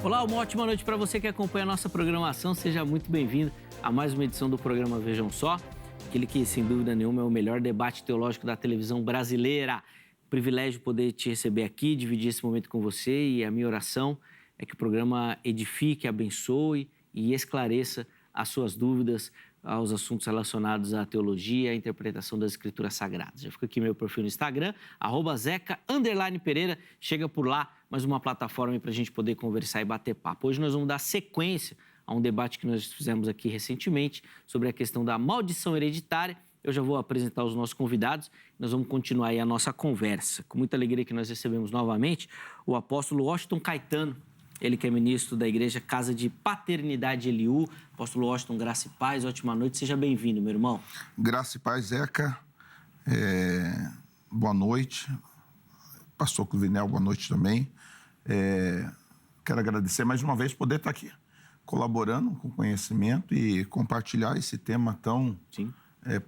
Olá, uma ótima noite para você que acompanha a nossa programação. Seja muito bem-vindo a mais uma edição do programa Vejam Só, aquele que, sem dúvida nenhuma, é o melhor debate teológico da televisão brasileira. Privilégio poder te receber aqui, dividir esse momento com você, e a minha oração é que o programa edifique, abençoe e esclareça as suas dúvidas aos assuntos relacionados à teologia, à interpretação das escrituras sagradas. Já fica aqui meu perfil no Instagram, @zeca_pereira. Chega por lá, mais uma plataforma para a gente poder conversar e bater papo. Hoje nós vamos dar sequência a um debate que nós fizemos aqui recentemente sobre a questão da maldição hereditária. Eu já vou apresentar os nossos convidados. Nós vamos continuar aí a nossa conversa. Com muita alegria que nós recebemos novamente o apóstolo Washington Caetano. Ele que é ministro da Igreja Casa de Paternidade Eliú. Apóstolo Washington, graça e paz, ótima noite. Seja bem-vindo, meu irmão. Graça e paz, Zeca. Boa noite. Pastor Cruvinel, boa noite também. Quero agradecer mais uma vez por poder estar aqui, colaborando com conhecimento e compartilhar esse tema tão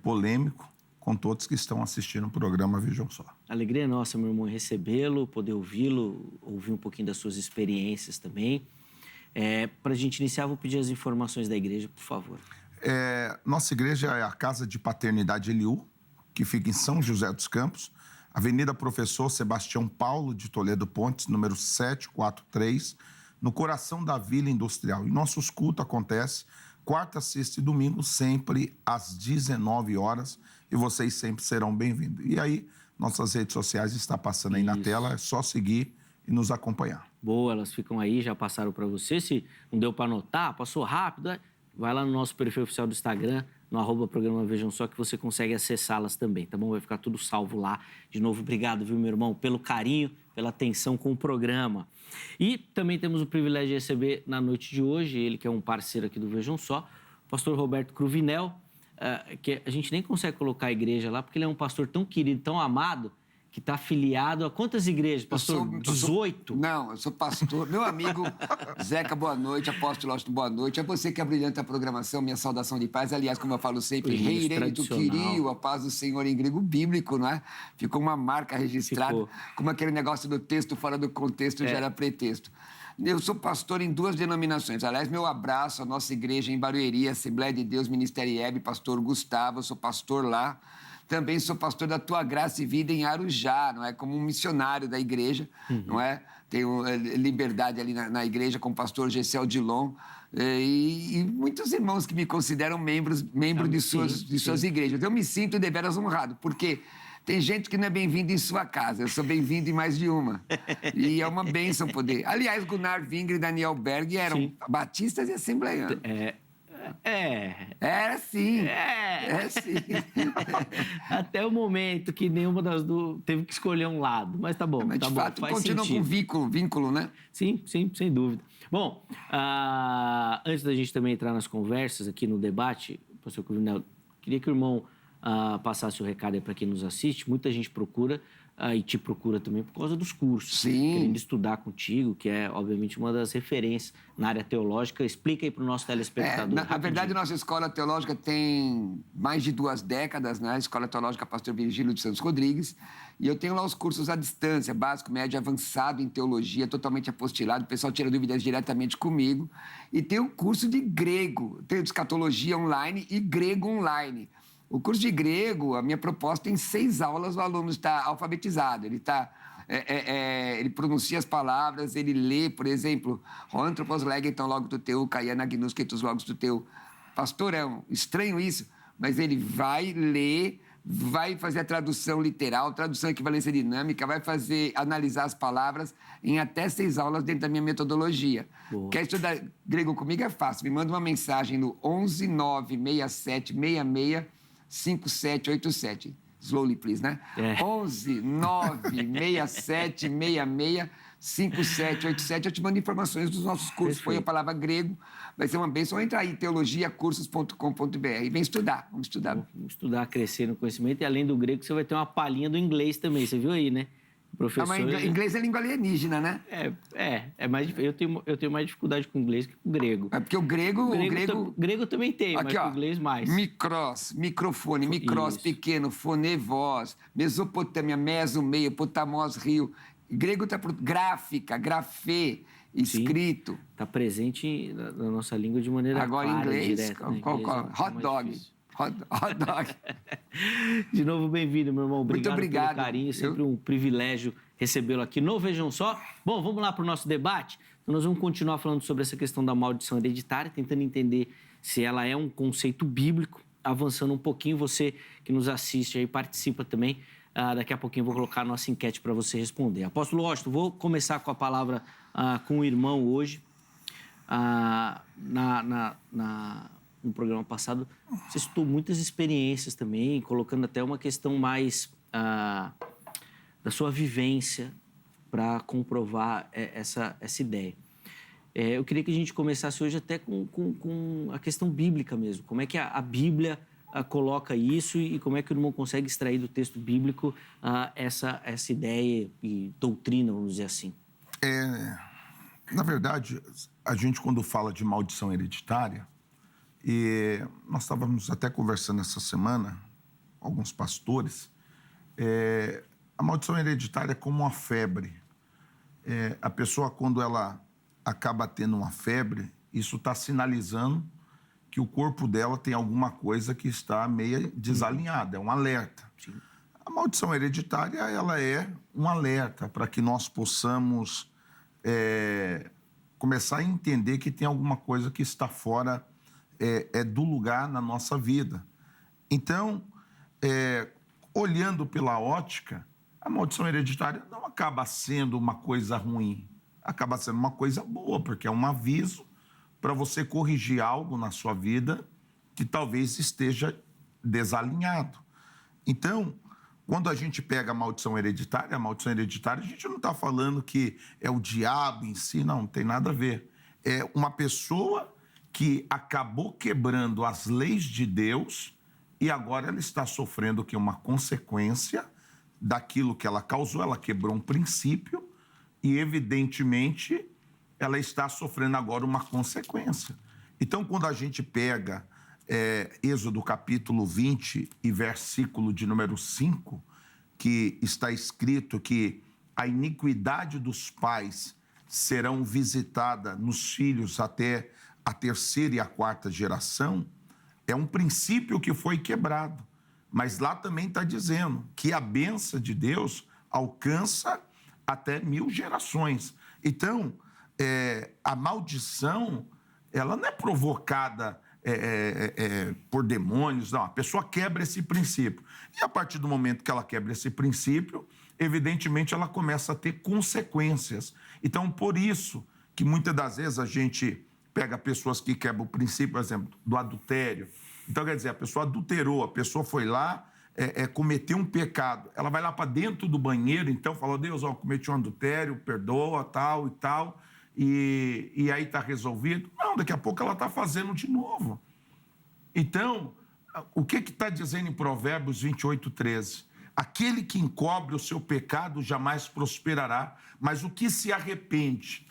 polêmico com todos que estão assistindo o programa Vejam Só. Alegria nossa, meu irmão, recebê-lo, poder ouvi-lo, ouvir um pouquinho das suas experiências também. Para a gente iniciar, vou pedir as informações da igreja, por favor. Nossa igreja é a Casa de Paternidade Eliú, que fica em São José dos Campos, Avenida Professor Sebastião Paulo de Toledo Pontes, número 743, no coração da Vila Industrial. E nossos cultos acontecem quarta, sexta e domingo, sempre às 19 horas, e vocês sempre serão bem-vindos. E aí, nossas redes sociais estão passando aí na tela, é só seguir e nos acompanhar. Boa, elas ficam aí, já passaram para você. Se não deu para anotar, passou rápido, vai lá no nosso perfil oficial do Instagram, no @programa Vejam Só, que você consegue acessá-las também, tá bom? Vai ficar tudo salvo lá. De novo, obrigado, viu, meu irmão, pelo carinho, pela atenção com o programa. E também temos o privilégio de receber na noite de hoje, ele que é um parceiro aqui do Vejam Só, o pastor Roberto Cruvinel, que a gente nem consegue colocar a igreja lá, porque ele é um pastor tão querido, tão amado, que está afiliado a quantas igrejas, pastor? 18? Eu sou pastor. Meu amigo Zeca, boa noite. Apóstolo Washington, boa noite. É você que abrilhanta a programação, minha saudação de paz. Aliás, como eu falo sempre, reirei tu querio, a paz do Senhor em grego bíblico, não é? Ficou uma marca registrada, como aquele negócio do texto fora do contexto gera pretexto. Eu sou pastor em 2 denominações. Aliás, meu abraço à nossa igreja em Barueri, Assembleia de Deus, Ministério Hebe, pastor Gustavo, eu sou pastor lá. Também sou pastor da Tua Graça e Vida em Arujá, não é? Como um missionário da igreja, não é? Tenho liberdade ali na igreja com o pastor Gessel Dilon e muitos irmãos que me consideram membro de suas igrejas. Eu me sinto deveras honrado, porque tem gente que não é bem-vindo em sua casa, eu sou bem-vindo em mais de uma. E é uma bênção poder. Aliás, Gunnar Wingre e Daniel Berg eram batistas e assembleianos. Era sim. Até o momento que nenhuma das duas teve que escolher um lado. Mas tá bom, mas tá de bom. fato, Faz continua sentido. com vínculo, né? Sim, sem dúvida. Bom, antes da gente também entrar nas conversas aqui no debate, pastor Cruvinel, queria que o irmão passasse o recado aí para quem nos assiste. Muita gente procura e te procura também por causa dos cursos. Sim. Querendo estudar contigo, que é, obviamente, uma das referências na área teológica. Explica aí para o nosso telespectador. Na verdade, nossa escola teológica tem mais de 2 décadas, né? A Escola Teológica Pastor Virgílio de Santos Rodrigues. E eu tenho lá os cursos à distância, básico, médio, avançado em teologia, totalmente apostilado. O pessoal tira dúvidas diretamente comigo. E tem o curso de grego, tem escatologia online e grego online. O curso de grego, a minha proposta, em 6 aulas, o aluno está alfabetizado. Ele pronuncia as palavras, ele lê, por exemplo, Anthropos legeton logo do teu, Kaiana gnus ketus logos do teu. Pastor, estranho isso, mas ele vai ler, vai fazer a tradução literal, tradução equivalência dinâmica, vai analisar as palavras em até 6 aulas dentro da minha metodologia. Boa. Quer estudar grego comigo? É fácil. Me manda uma mensagem no 11 967 66 5787. Slowly, please, né? 11 967 66 5787. Eu te mando informações dos nossos cursos. Põe a palavra grego, vai ser uma bênção. Entra aí, teologiacursos.com.br. Vem estudar, vamos estudar. Vamos estudar, crescer no conhecimento. E além do grego, você vai ter uma palhinha do inglês também. Você viu aí, né? Professor... Mas inglês é língua alienígena, né? Eu tenho mais dificuldade com inglês que com grego. É porque o grego também tem, aqui, mas com inglês mais. Micros, microfone, micros, pequeno, fone, voz, Mesopotâmia, meso, meio, potamos, rio. Grego está por gráfica, grafê. escrito. Está presente na nossa língua de maneira agora clara, em inglês, direta. qual? Hot dog. Hot dog. De novo, bem-vindo, meu irmão. Muito obrigado. Pelo carinho, sempre um privilégio recebê-lo aqui no Vejam Só. Bom, vamos lá para o nosso debate. Então, nós vamos continuar falando sobre essa questão da maldição hereditária, tentando entender se ela é um conceito bíblico, avançando um pouquinho. Você que nos assiste aí, participa também. Daqui a pouquinho eu vou colocar a nossa enquete para você responder. Apóstolo Washington, vou começar com a palavra com o irmão hoje. No programa passado, você citou muitas experiências também, colocando até uma questão mais da sua vivência para comprovar essa ideia. Eu queria que a gente começasse hoje até com a questão bíblica mesmo. Como é que a Bíblia coloca isso e como é que o irmão consegue extrair do texto bíblico essa ideia e doutrina, vamos dizer assim? Na verdade, a gente, quando fala de maldição hereditária, e nós estávamos até conversando essa semana, alguns pastores, a maldição hereditária é como uma febre. A pessoa, quando ela acaba tendo uma febre, isso está sinalizando que o corpo dela tem alguma coisa que está meio desalinhada, é um alerta. Sim. A maldição hereditária, ela é um alerta para que nós possamos começar a entender que tem alguma coisa que está fora do lugar na nossa vida. Então, olhando pela ótica, a maldição hereditária não acaba sendo uma coisa ruim, acaba sendo uma coisa boa, porque é um aviso para você corrigir algo na sua vida que talvez esteja desalinhado. Então, quando a gente pega a maldição hereditária, a gente não está falando que é o diabo em si, não tem nada a ver. É uma pessoa que acabou quebrando as leis de Deus e agora ela está sofrendo uma consequência daquilo que ela causou. Ela quebrou um princípio e, evidentemente, ela está sofrendo agora uma consequência. Então, quando a gente pega Êxodo capítulo 20 e versículo de número 5, que está escrito que a iniquidade dos pais serão visitada nos filhos até a terceira e a quarta geração, é um princípio que foi quebrado. Mas lá também está dizendo que a bênção de Deus alcança até 1000 gerações. Então, a maldição, ela não é provocada por demônios, não. A pessoa quebra esse princípio. E a partir do momento que ela quebra esse princípio, evidentemente ela começa a ter consequências. Então, por isso que muitas das vezes a gente pega pessoas que quebram o princípio, por exemplo, do adultério. Então, quer dizer, a pessoa adulterou, a pessoa foi lá, cometeu um pecado. Ela vai lá para dentro do banheiro, então, fala, Deus, cometi um adultério, perdoa, tal e tal, e aí está resolvido. Não, daqui a pouco ela está fazendo de novo. Então, o que está dizendo em Provérbios 28:13? Aquele que encobre o seu pecado jamais prosperará, mas o que se arrepende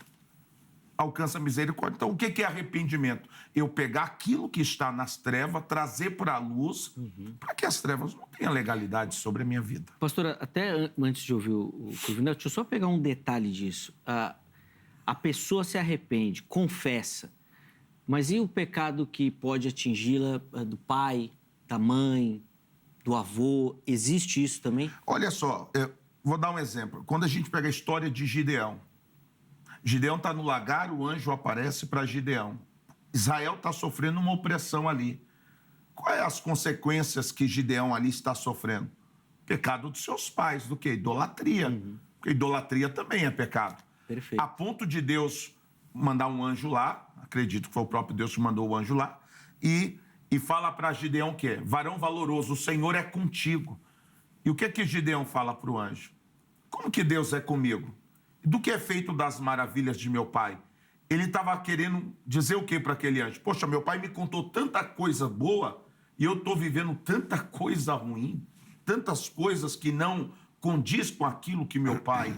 alcança misericórdia. Então, o que é arrependimento? Eu pegar aquilo que está nas trevas, trazer para a luz, para que as trevas não tenham legalidade sobre a minha vida. Pastora, até antes de ouvir o Cruvinel, deixa eu só pegar um detalhe disso. A pessoa se arrepende, confessa, mas e o pecado que pode atingi-la do pai, da mãe, do avô? Existe isso também? Olha só, vou dar um exemplo. Quando a gente pega a história de Gideão, Gideão está no lagar, o anjo aparece para Gideão. Israel está sofrendo uma opressão ali. Quais as consequências que Gideão ali está sofrendo? Pecado dos seus pais, do quê? Idolatria. Porque idolatria também é pecado. Perfeito. A ponto de Deus mandar um anjo lá, acredito que foi o próprio Deus que mandou o anjo lá, e fala para Gideão o quê? Varão valoroso, o Senhor é contigo. E o que Gideão fala para o anjo? Como que Deus é comigo? Do que é feito das maravilhas de meu pai? Ele estava querendo dizer o quê para aquele anjo? Poxa, meu pai me contou tanta coisa boa e eu estou vivendo tanta coisa ruim, tantas coisas que não condiz com aquilo que meu pai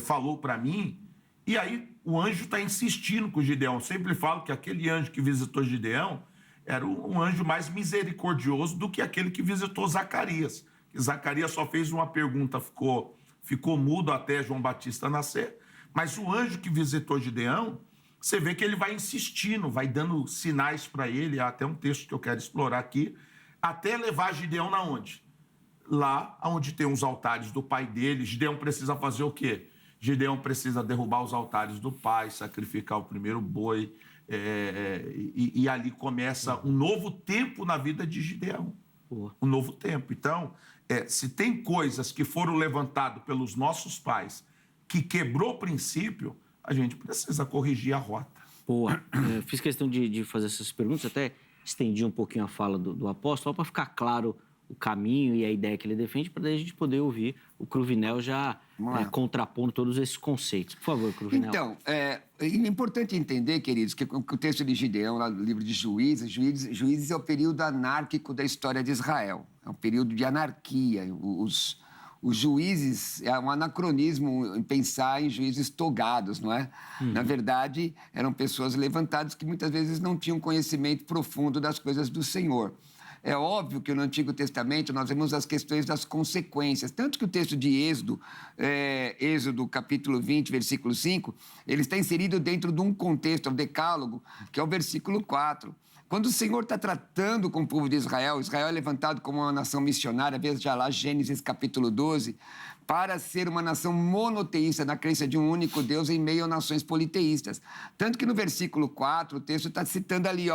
falou para mim. E aí o anjo está insistindo com Gideão. Eu sempre falo que aquele anjo que visitou Gideão era um anjo mais misericordioso do que aquele que visitou Zacarias. Zacarias só fez uma pergunta, ficou mudo até João Batista nascer, Mas o anjo que visitou Gideão, você vê que ele vai insistindo, vai dando sinais para ele, há até um texto que eu quero explorar aqui, até levar Gideão na onde? Lá onde tem os altares do pai dele. Gideão precisa fazer o quê? Gideão precisa derrubar os altares do pai, sacrificar o primeiro boi, e ali começa um novo tempo na vida de Gideão. Um novo tempo. Então, se tem coisas que foram levantadas pelos nossos pais que quebrou o princípio, a gente precisa corrigir a rota. Boa. Fiz questão de fazer essas perguntas, até estendi um pouquinho a fala do apóstolo, para ficar claro o caminho e a ideia que ele defende, para daí a gente poder ouvir o Cruvinel já contrapondo todos esses conceitos. Por favor, Cruvinel. Então, é importante entender, queridos, que o texto de Gideão, lá no livro de Juízes é o período anárquico da história de Israel. É um período de anarquia. Os juízes, é um anacronismo em pensar em juízes togados, não é? Na verdade, eram pessoas levantadas que muitas vezes não tinham conhecimento profundo das coisas do Senhor. É óbvio que no Antigo Testamento nós vemos as questões das consequências. Tanto que o texto de Êxodo, Êxodo capítulo 20, versículo 5, ele está inserido dentro de um contexto, o Decálogo, que é o versículo 4. Quando o Senhor está tratando com o povo de Israel, Israel é levantado como uma nação missionária, veja lá Gênesis capítulo 12, para ser uma nação monoteísta, na crença de um único Deus em meio a nações politeístas. Tanto que no versículo 4, o texto está citando ali,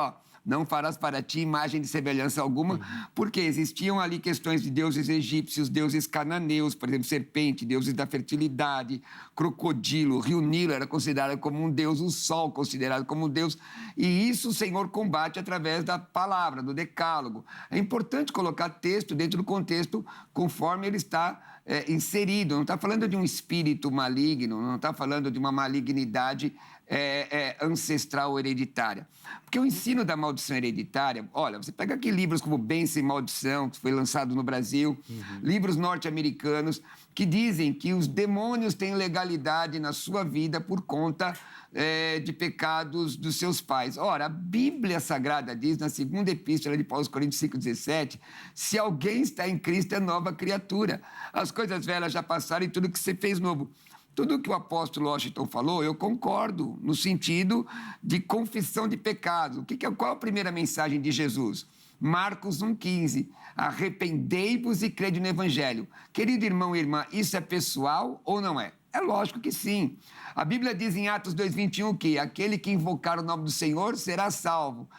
não farás para ti imagem de semelhança alguma, porque existiam ali questões de deuses egípcios, deuses cananeus, por exemplo, serpente, deuses da fertilidade, crocodilo, o rio Nilo era considerado como um deus, o sol considerado como um deus, e isso o Senhor combate através da palavra, do decálogo. É importante colocar texto dentro do contexto conforme ele está inserido, não está falando de um espírito maligno, não está falando de uma malignidade ancestral hereditária. Porque o ensino da maldição hereditária, olha, você pega aqui livros como Bênção e Maldição, que foi lançado no Brasil, livros norte-americanos, que dizem que os demônios têm legalidade na sua vida por conta de pecados dos seus pais. Ora, a Bíblia Sagrada diz, na segunda epístola de Paulo aos Coríntios 5,17, se alguém está em Cristo, é nova criatura. As coisas velhas já passaram e tudo que você fez novo. Tudo que o apóstolo Washington falou, eu concordo, no sentido de confissão de pecados. Qual é a primeira mensagem de Jesus? Marcos 1,15. Arrependei-vos e crede no Evangelho. Querido irmão e irmã, isso é pessoal ou não é? É lógico que sim. A Bíblia diz em Atos 2,21 que aquele que invocar o nome do Senhor será salvo.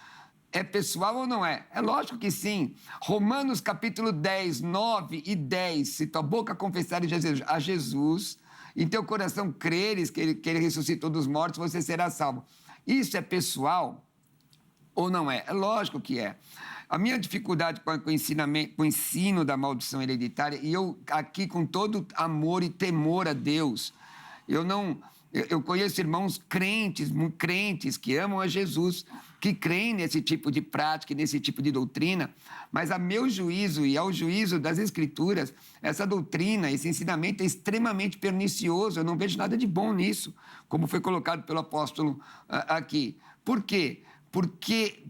É pessoal ou não é? É lógico que sim. Romanos capítulo 10, 9 e 10. Se tua boca confessar a Jesus, em teu coração creres que ele ressuscitou dos mortos, você será salvo. Isso é pessoal ou não é? É lógico que é. A minha dificuldade com o ensino da maldição hereditária, e eu aqui com todo amor e temor a Deus, eu conheço irmãos crentes que amam a Jesus, que creem nesse tipo de prática, nesse tipo de doutrina, mas a meu juízo e ao juízo das Escrituras, essa doutrina, esse ensinamento é extremamente pernicioso, eu não vejo nada de bom nisso, como foi colocado pelo apóstolo aqui. Por quê? Porque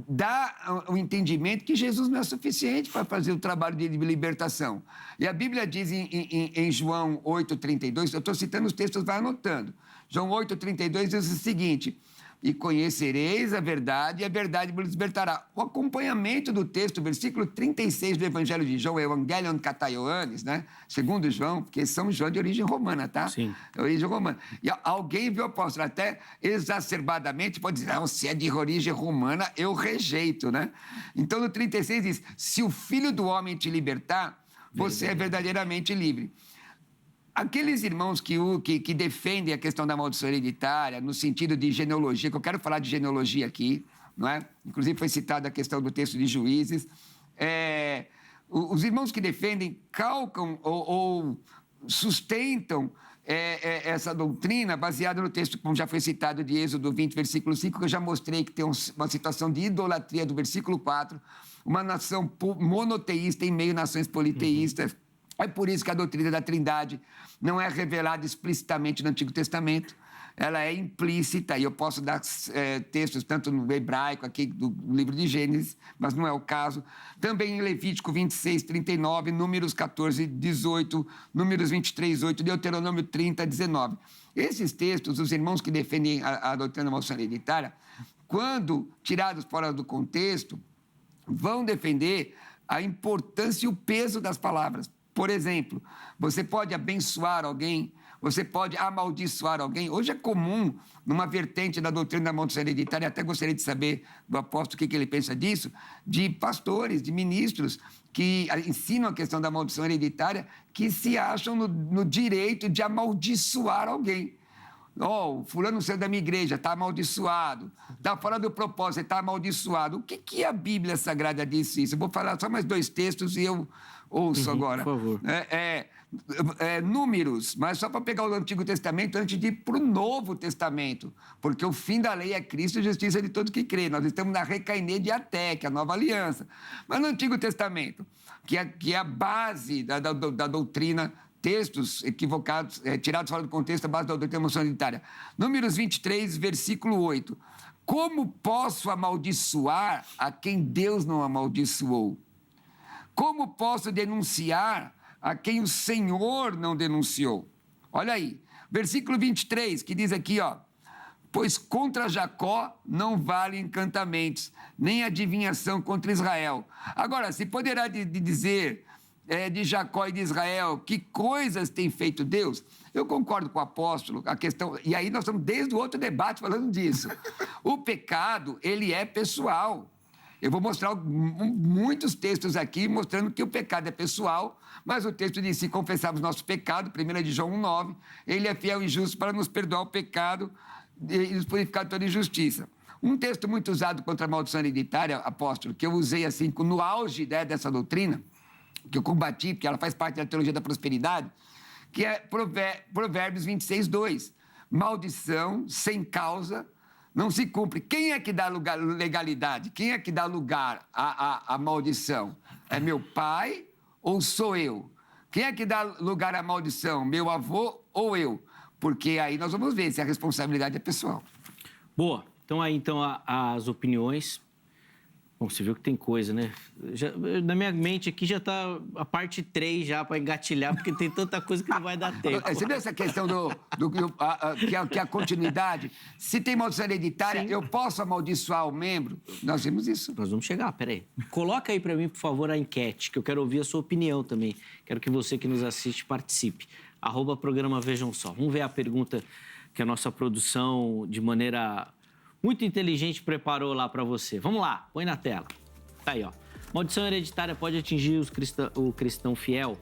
dá o entendimento que Jesus não é suficiente para fazer o trabalho de libertação. E a Bíblia diz em João 8,32, eu estou citando os textos, vai anotando. João 8,32 diz o seguinte: e conhecereis a verdade, e a verdade vos libertará. O acompanhamento do texto, versículo 36 do Evangelho de João, Evangelion Kata Ioannis, né? Segundo João, porque São João é de origem romana, tá? Sim. É origem romana. E alguém viu o apóstolo até exacerbadamente, pode dizer, se é de origem romana, eu rejeito, né? Então, no 36 diz, se o Filho do Homem te libertar, você é verdadeiramente livre. Aqueles irmãos que defendem a questão da maldição hereditária, no sentido de genealogia, que eu quero falar de genealogia aqui, não é? Inclusive foi citada a questão do texto de Juízes. Os irmãos que defendem calcam ou sustentam essa doutrina baseada no texto, como já foi citado, de Êxodo 20, versículo 5, que eu já mostrei que tem uma situação de idolatria do versículo 4, uma nação monoteísta em meio a nações politeístas. É por isso que a doutrina da Trindade não é revelada explicitamente no Antigo Testamento. ela é implícita, e eu posso dar textos tanto no hebraico, aqui do livro de Gênesis, mas não é o caso. Também em Levítico 26, 39, Números 14, 18, Números 23, 8, Deuteronômio 30, 19. Esses textos, os irmãos que defendem a doutrina da maldição hereditária, quando tirados fora do contexto, vão defender a importância e o peso das palavras. Por exemplo, você pode abençoar alguém, você pode amaldiçoar alguém. Hoje é comum, numa vertente da doutrina da maldição hereditária, até gostaria de saber do apóstolo o que ele pensa disso, de pastores, de ministros que ensinam a questão da maldição hereditária, que se acham no direito de amaldiçoar alguém. O fulano saiu da minha igreja, está amaldiçoado. Está fora do propósito, está amaldiçoado. O que a Bíblia Sagrada disse isso? Eu vou falar só mais 2 textos e eu ouço agora. Por favor. Números, mas só para pegar o Antigo Testamento antes de ir para o Novo Testamento, porque o fim da lei é Cristo e justiça de todo que crê. Nós estamos na Recainê de Até, que é a nova aliança. Mas no Antigo Testamento, que é a base da doutrina, textos equivocados, tirados fora do contexto, a base da doutrina hereditária. Números 23, versículo 8. Como posso amaldiçoar a quem Deus não amaldiçoou? Como posso denunciar a quem o Senhor não denunciou? Olha aí, versículo 23, que diz aqui, pois contra Jacó não vale encantamentos, nem adivinhação contra Israel. Agora, se poderá dizer de Jacó e de Israel que coisas tem feito Deus? Eu concordo com o apóstolo, a questão... E aí nós estamos desde o outro debate falando disso. O pecado, ele é pessoal. Eu vou mostrar muitos textos aqui mostrando que o pecado é pessoal, mas o texto diz, se confessarmos nosso pecado, 1 de João 1,9, ele é fiel e justo para nos perdoar o pecado e nos purificar de toda injustiça. Um texto muito usado contra a maldição hereditária, apóstolo, que eu usei assim no auge dessa doutrina, que eu combati, porque ela faz parte da teologia da prosperidade, que é Provérbios 26, 2. Maldição sem causa não se cumpre. Quem é que dá legalidade? Quem é que dá lugar à maldição? É meu pai ou sou eu? Quem é que dá lugar à maldição? Meu avô ou eu? Porque aí nós vamos ver se a responsabilidade é pessoal. Boa. Então, as opiniões. Bom, você viu que tem coisa, né? Na minha mente aqui já está a parte 3 já para engatilhar, porque tem tanta coisa que não vai dar tempo. Você viu essa questão que é a continuidade? Se tem maldição hereditária, eu posso amaldiçoar o membro? Nós vimos isso. Nós vamos chegar, peraí. Coloca aí para mim, por favor, a enquete, que eu quero ouvir a sua opinião também. Quero que você que nos assiste participe. @programa Vejam Só. Vamos ver a pergunta que a nossa produção, de maneira muito inteligente, preparou lá para você. Vamos lá, põe na tela. Tá aí, Maldição hereditária pode atingir o cristão fiel?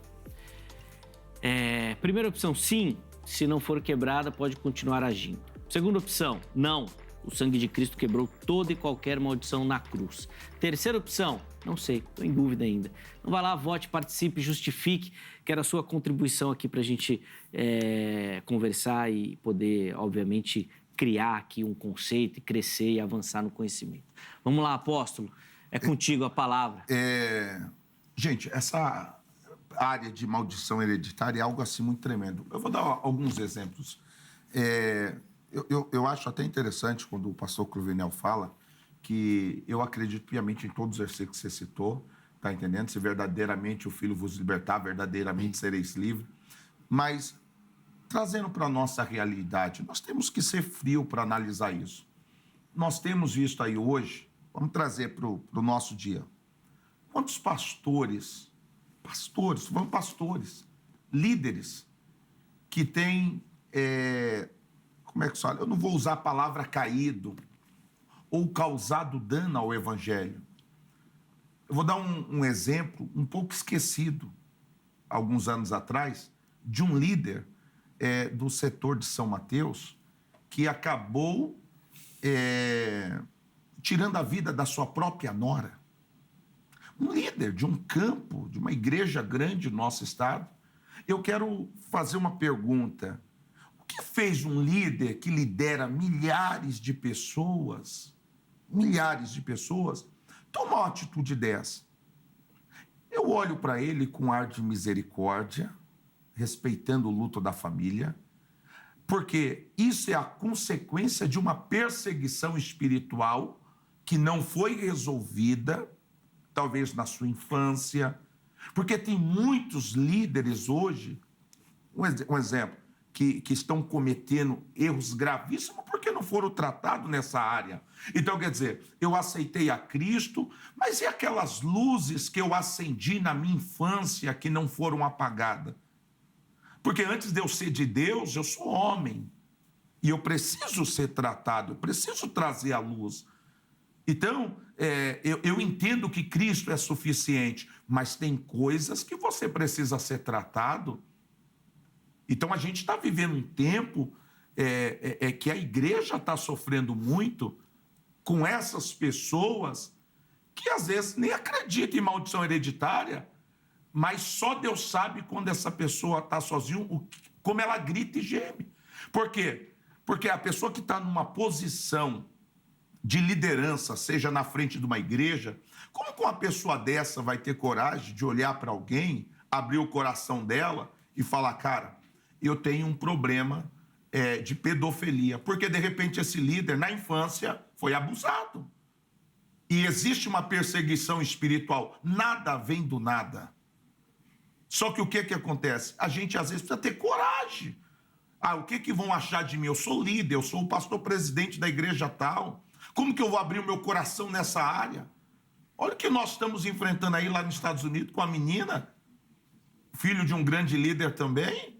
Primeira opção, sim. Se não for quebrada, pode continuar agindo. Segunda opção, não. O sangue de Cristo quebrou toda e qualquer maldição na cruz. Terceira opção, não sei, estou em dúvida ainda. Então vai lá, vote, participe, justifique. Quero a sua contribuição aqui para a gente conversar e poder, obviamente, criar aqui um conceito e crescer e avançar no conhecimento. Vamos lá, apóstolo. É contigo a palavra. Gente, essa área de maldição hereditária é algo assim muito tremendo. Eu vou dar alguns exemplos. Eu acho até interessante quando o pastor Cruvinel fala que eu acredito piamente em todos os versículos que você citou, tá entendendo? Se verdadeiramente o Filho vos libertar, verdadeiramente sereis livres. Mas, trazendo para a nossa realidade, nós temos que ser frio para analisar isso. Nós temos visto aí hoje, vamos trazer para o nosso dia, quantos pastores, líderes, que têm, como é que se fala? Eu não vou usar a palavra caído ou causado dano ao evangelho. Eu vou dar um exemplo um pouco esquecido, alguns anos atrás, de um líder do setor de São Mateus que acabou tirando a vida da sua própria nora. Um líder de um campo, de uma igreja grande do nosso estado. Eu quero fazer uma pergunta. O que fez um líder que lidera milhares de pessoas, tomar uma atitude dessa? Eu olho para ele com ar de misericórdia, respeitando o luto da família, Porque isso é a consequência de uma perseguição espiritual que não foi resolvida, talvez na sua infância. Porque tem muitos líderes hoje, um exemplo, que estão cometendo erros gravíssimos porque não foram tratados nessa área. Então, quer dizer, eu aceitei a Cristo, mas e aquelas luzes que eu acendi na minha infância que não foram apagadas? Porque antes de eu ser de Deus, eu sou homem. E eu preciso ser tratado, eu preciso trazer a luz. Então, eu entendo que Cristo é suficiente, mas tem coisas que você precisa ser tratado. Então, a gente está vivendo um tempo que a igreja está sofrendo muito com essas pessoas que, às vezes, nem acreditam em maldição hereditária, mas só Deus sabe quando essa pessoa está sozinha, como ela grita e geme. Por quê? Porque a pessoa que está numa posição de liderança, seja na frente de uma igreja, como que uma pessoa dessa vai ter coragem de olhar para alguém, abrir o coração dela e falar, cara, eu tenho um problema de pedofilia, porque de repente esse líder na infância foi abusado. E existe uma perseguição espiritual, nada vem do nada. Só que o que acontece? A gente às vezes precisa ter coragem. O que vão achar de mim? Eu sou líder, eu sou o pastor presidente da igreja tal. Como que eu vou abrir o meu coração nessa área? Olha o que nós estamos enfrentando aí lá nos Estados Unidos com a menina, filho de um grande líder também.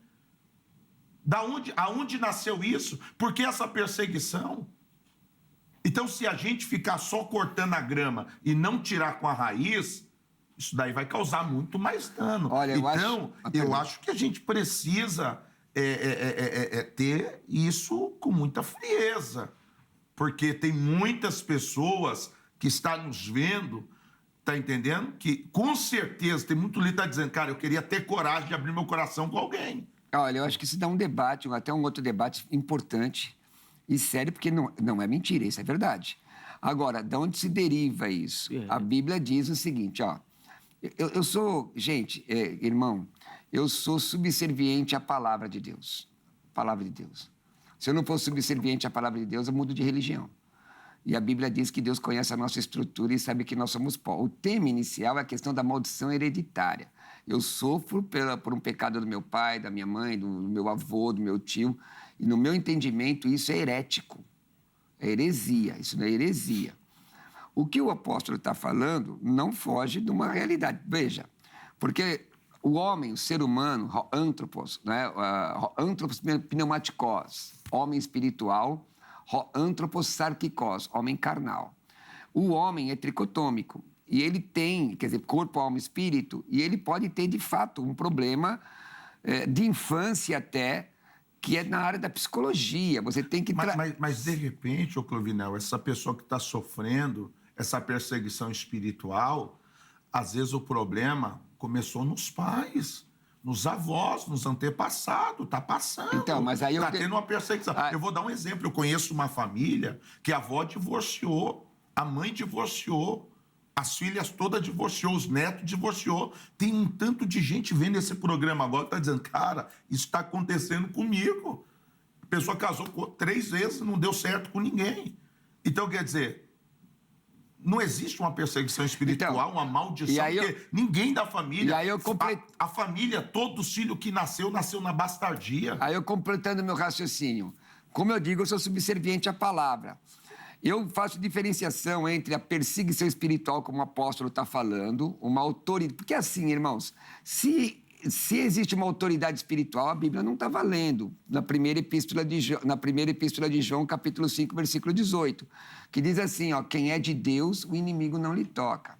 Aonde nasceu isso? Por que essa perseguição? Então, se a gente ficar só cortando a grama e não tirar com a raiz, isso daí vai causar muito mais dano. Olha, eu acho que a gente precisa ter isso com muita frieza. Porque tem muitas pessoas que estão nos vendo, tá entendendo? Que com certeza tem muito líder que está dizendo, cara, eu queria ter coragem de abrir meu coração com alguém. Olha, eu acho que isso dá um debate, até um outro debate importante e sério, porque não é mentira, isso é verdade. Agora, de onde se deriva isso? A Bíblia diz o seguinte, ó. Eu sou, gente, irmão, eu sou subserviente à palavra de Deus. Palavra de Deus. Se eu não for subserviente à palavra de Deus, eu mudo de religião. E a Bíblia diz que Deus conhece a nossa estrutura e sabe que nós somos pó. O tema inicial é a questão da maldição hereditária. Eu sofro por um pecado do meu pai, da minha mãe, do meu avô, do meu tio. E no meu entendimento, isso é herético. É heresia. Isso não é heresia. O que o apóstolo está falando não foge de uma realidade. Veja, porque o homem, o ser humano, anthropos, né? Anthropos pneumatikos, homem espiritual, anthropos sarkikos, homem carnal. O homem é tricotômico e ele tem, quer dizer, corpo, alma e espírito, e ele pode ter, de fato, um problema de infância até, que é na área da psicologia. Você tem que... Mas de repente, Clovinel, essa pessoa que está sofrendo essa perseguição espiritual, às vezes o problema começou nos pais, nos avós, nos antepassados, está passando. Então, mas aí está tendo uma perseguição. Eu vou dar um exemplo. Eu conheço uma família que a avó divorciou, a mãe divorciou, as filhas todas divorciou, os netos divorciou. Tem um tanto de gente vendo esse programa agora que está dizendo, cara, isso está acontecendo comigo. A pessoa casou 3 vezes, não deu certo com ninguém. Então, quer dizer, não existe uma perseguição espiritual, uma maldição, porque ninguém da família... A família, todo filho que nasceu na bastardia. Aí eu completando meu raciocínio. Como eu digo, eu sou subserviente à palavra. Eu faço diferenciação entre a perseguição espiritual, como o apóstolo está falando, uma autoridade... Porque assim, irmãos, se existe uma autoridade espiritual, a Bíblia não está valendo. Na primeira epístola de João, capítulo 5, versículo 18, que diz assim, ó, quem é de Deus, o inimigo não lhe toca.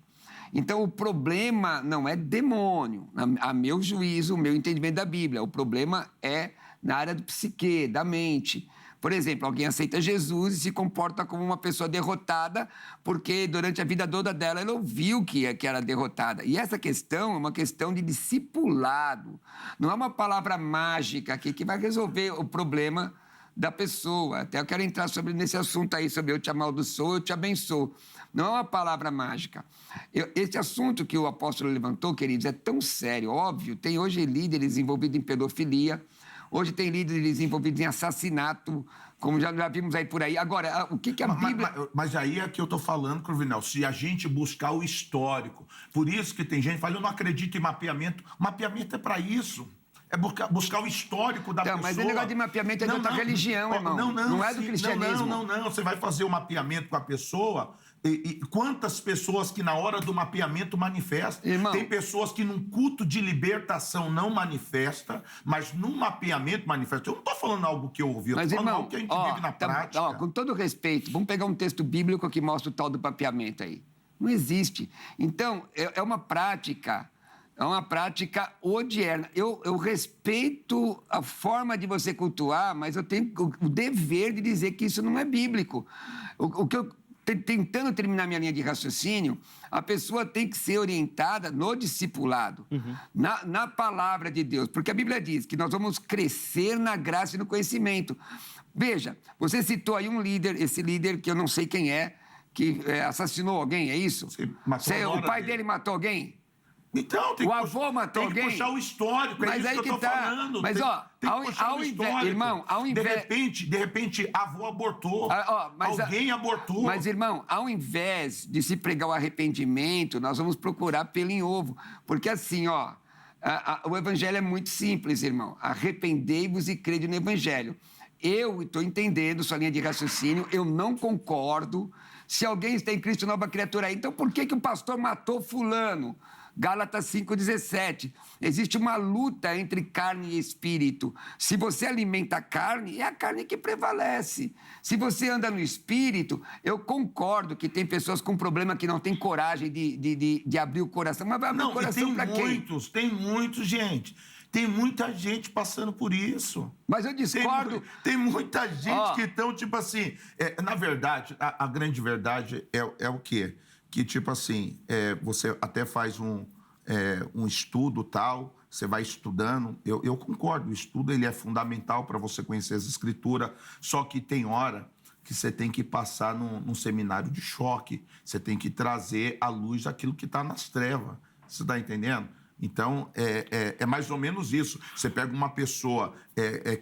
Então, o problema não é demônio, a meu juízo, o meu entendimento da Bíblia. O problema é na área do psique, da mente. Por exemplo, alguém aceita Jesus e se comporta como uma pessoa derrotada porque durante a vida toda dela ela ouviu que era derrotada. E essa questão é uma questão de discipulado. Não é uma palavra mágica aqui que vai resolver o problema da pessoa. Até eu quero entrar nesse assunto aí, sobre eu te amaldiçoo, eu te abençoo. Não é uma palavra mágica. Esse assunto que o apóstolo levantou, queridos, é tão sério, óbvio. Tem hoje líderes envolvidos em pedofilia. Hoje tem líderes envolvidos em assassinato, como já vimos aí por aí. Agora, o que a Bíblia... Mas aí é que eu estou falando, Cruvinel, se a gente buscar o histórico. Por isso que tem gente que fala, eu não acredito em mapeamento. Mapeamento é para isso. É buscar o histórico da pessoa. Mas o negócio de mapeamento é de outra religião, irmão. Não é do cristianismo. Não. Você vai fazer o mapeamento com a pessoa... E quantas pessoas que na hora do mapeamento manifestam? Irmão, tem pessoas que num culto de libertação não manifesta, mas num mapeamento manifesta. Eu não estou falando algo que eu ouvi, eu estou falando algo que a gente vive na prática. Com todo respeito, vamos pegar um texto bíblico que mostra o tal do mapeamento aí. Não existe. Então, é uma prática odierna. Eu respeito a forma de você cultuar, mas eu tenho o dever de dizer que isso não é bíblico. O que eu... Tentando terminar minha linha de raciocínio, a pessoa tem que ser orientada no discipulado, na palavra de Deus, porque a Bíblia diz que nós vamos crescer na graça e no conhecimento. Veja, você citou aí um líder, esse líder que eu não sei quem é, que assassinou alguém, é isso? O pai dele matou alguém? Então, o avô matou alguém? Tem que puxar o histórico, é isso que eu estou falando. Mas, tem que puxar o histórico. Irmão, ao invés... De repente, avô abortou, alguém abortou. Mas, irmão, ao invés de se pregar o arrependimento, nós vamos procurar pelo em ovo. Porque assim, o evangelho é muito simples, irmão. Arrependei-vos e crede no evangelho. Eu estou entendendo sua linha de raciocínio, eu não concordo. Se alguém está em Cristo, nova criatura, então por que o pastor matou fulano? Gálatas 5,17. Existe uma luta entre carne e espírito. Se você alimenta a carne, é a carne que prevalece. Se você anda no espírito, eu concordo que tem pessoas com problema que não têm coragem de abrir o coração. Mas vai abrir o coração para quem? Tem muitos, gente. Tem muita gente passando por isso. Mas eu discordo. Tem muita gente que estão, tipo assim... na verdade, a grande verdade é o quê? Que, tipo assim, você até faz um estudo tal, você vai estudando. Eu concordo, o estudo ele é fundamental para você conhecer as escrituras, só que tem hora que você tem que passar num seminário de choque, você tem que trazer à luz aquilo que está nas trevas. Você está entendendo? Então, é mais ou menos isso. Você pega uma pessoa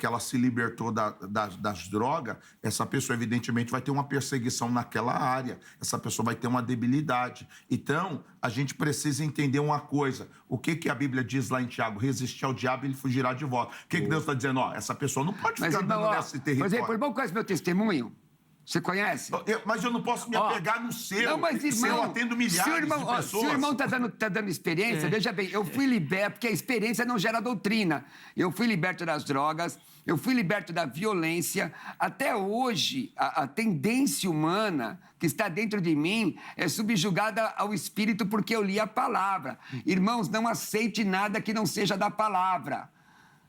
que ela se libertou das drogas, essa pessoa, evidentemente, vai ter uma perseguição naquela área, essa pessoa vai ter uma debilidade. Então, a gente precisa entender uma coisa. O que a Bíblia diz lá em Tiago? Resistir ao diabo e ele fugirá de volta. O que Deus está dizendo? Essa pessoa não pode ficar andando nesse território. Mas, por irmão, conhece meu testemunho? Você conhece? Mas eu não posso me apegar no seu. Não, mas, irmão, eu atendo milhares de pessoas. Se o irmão está dando experiência, veja bem, eu fui liberto, porque a experiência não gera doutrina. Eu fui liberto das drogas, eu fui liberto da violência. Até hoje, a tendência humana que está dentro de mim é subjugada ao espírito porque eu li a palavra. Irmãos, não aceite nada que não seja da palavra.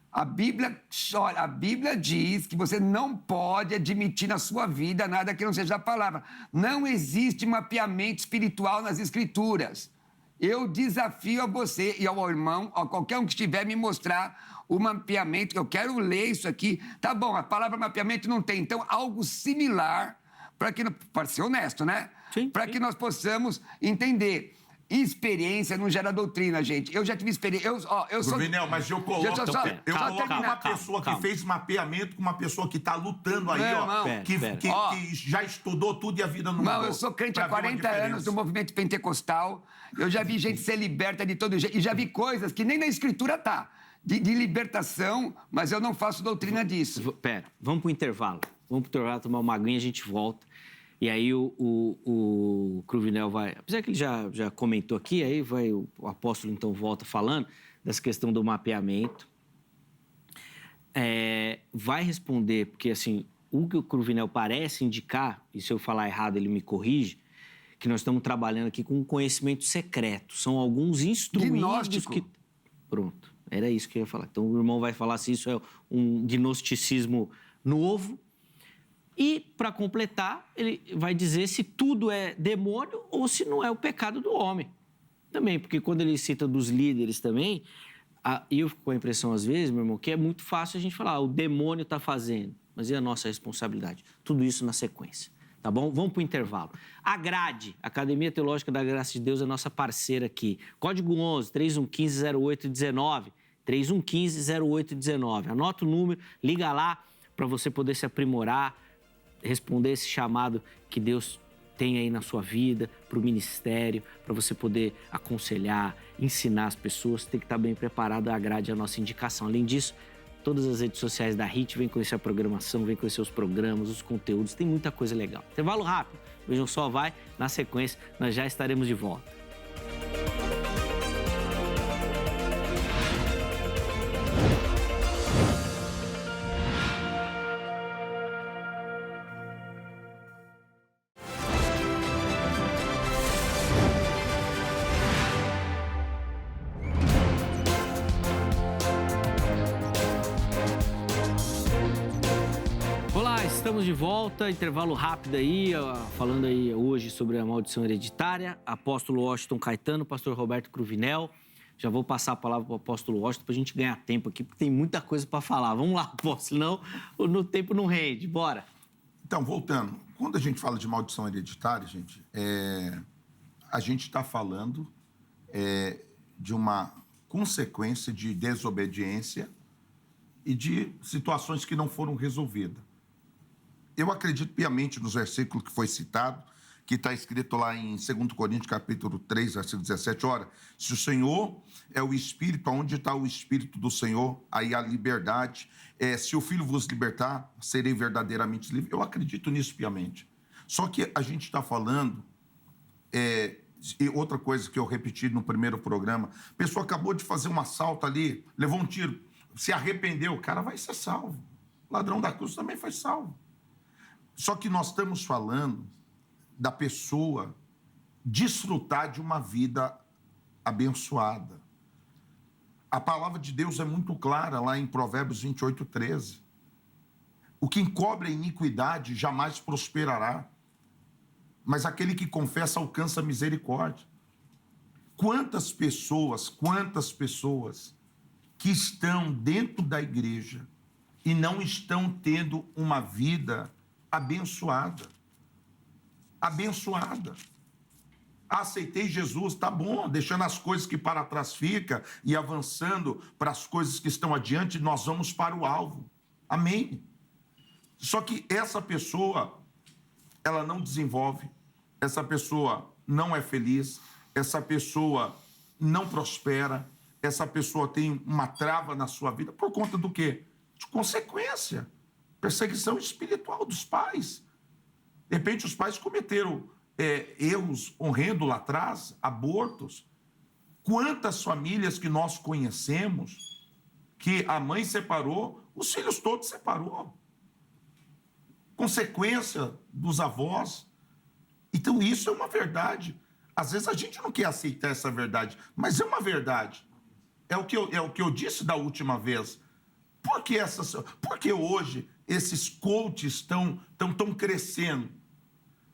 A Bíblia diz que você não pode admitir na sua vida nada que não seja a palavra. Não existe mapeamento espiritual nas Escrituras. Eu desafio a você e ao irmão, a qualquer um que estiver, me mostrar o mapeamento. Eu quero ler isso aqui. Tá bom, a palavra mapeamento não tem. Então, algo similar, para ser honesto, né? Sim. Para que nós possamos entender. Experiência não gera doutrina, gente. Eu já tive experiência. Eu sou. Vinel, mas eu coloco. Eu coloco uma pessoa que fez mapeamento com uma pessoa que está lutando aí, que já estudou tudo e a vida não mudou. Não, eu sou crente há 40 anos do movimento pentecostal. Eu já vi gente ser liberta de todo jeito. E já vi coisas que nem na escritura tá. De libertação, mas eu não faço doutrina disso. Pera, vamos pro intervalo. Vamos pro intervalo, tomar uma aguinha e a gente volta. E aí o Cruvinel vai... Apesar que ele já comentou aqui, aí o apóstolo então volta falando dessa questão do mapeamento. Vai responder, porque assim, o que o Cruvinel parece indicar, e se eu falar errado ele me corrige, que nós estamos trabalhando aqui com um conhecimento secreto. São alguns instrumentos que... Pronto, era isso que eu ia falar. Então o irmão vai falar se isso é um gnosticismo novo. E, para completar, ele vai dizer se tudo é demônio ou se não é o pecado do homem. Também, porque quando ele cita dos líderes também, eu fico com a impressão, às vezes, meu irmão, que é muito fácil a gente falar, o demônio está fazendo, mas e a nossa responsabilidade? Tudo isso na sequência, tá bom? Vamos para o intervalo. A Grade, Academia Teológica da Graça de Deus, é nossa parceira aqui. Código 11 3115 0819. 3115-0819. Anota o número, liga lá para você poder se aprimorar, responder esse chamado que Deus tem aí na sua vida, para o ministério, para você poder aconselhar, ensinar as pessoas. Tem que estar bem preparado, agrade a nossa indicação. Além disso, todas as redes sociais da HIT, vem conhecer a programação, vem conhecer os programas, os conteúdos, tem muita coisa legal. Intervalo rápido, Vejam Só vai, na sequência nós já estaremos de volta. Estamos de volta, intervalo rápido aí, falando aí hoje sobre a maldição hereditária. Apóstolo Washington Caetano, pastor Roberto Cruvinel. Já vou passar a palavra para o apóstolo Washington para a gente ganhar tempo aqui, porque tem muita coisa para falar. Vamos lá, apóstolo, senão o tempo não rende. Bora. Então, voltando, quando a gente fala de maldição hereditária, gente, a gente está falando de uma consequência de desobediência e de situações que não foram resolvidas. Eu acredito piamente nos versículos que foi citado, que está escrito lá em 2 Coríntios, capítulo 3, versículo 17. Ora, se o Senhor é o Espírito, onde está o Espírito do Senhor, aí há liberdade. Se o Filho vos libertar, serei verdadeiramente livre. Eu acredito nisso piamente. Só que a gente está falando, e outra coisa que eu repeti no primeiro programa, a pessoa acabou de fazer um assalto ali, levou um tiro, se arrependeu, o cara vai ser salvo. O ladrão da cruz também foi salvo. Só que nós estamos falando da pessoa desfrutar de uma vida abençoada. A palavra de Deus é muito clara lá em Provérbios 28, 13. O que encobre a iniquidade jamais prosperará, mas aquele que confessa alcança a misericórdia. Quantas pessoas que estão dentro da igreja e não estão tendo uma vida abençoada. Aceitei Jesus, tá bom, deixando as coisas que para trás ficam e avançando para as coisas que estão adiante, nós vamos para o alvo. Amém? Só que essa pessoa, ela não desenvolve, essa pessoa não é feliz, essa pessoa não prospera, essa pessoa tem uma trava na sua vida por conta do quê? De consequência. Perseguição espiritual dos pais. De repente, os pais cometeram erros horrendos lá atrás, abortos. Quantas famílias que nós conhecemos que a mãe separou, os filhos todos separou. Consequência dos avós. Então, isso é uma verdade. Às vezes, a gente não quer aceitar essa verdade, mas é uma verdade. É o que eu disse da última vez. Por que hoje esses coaches estão crescendo?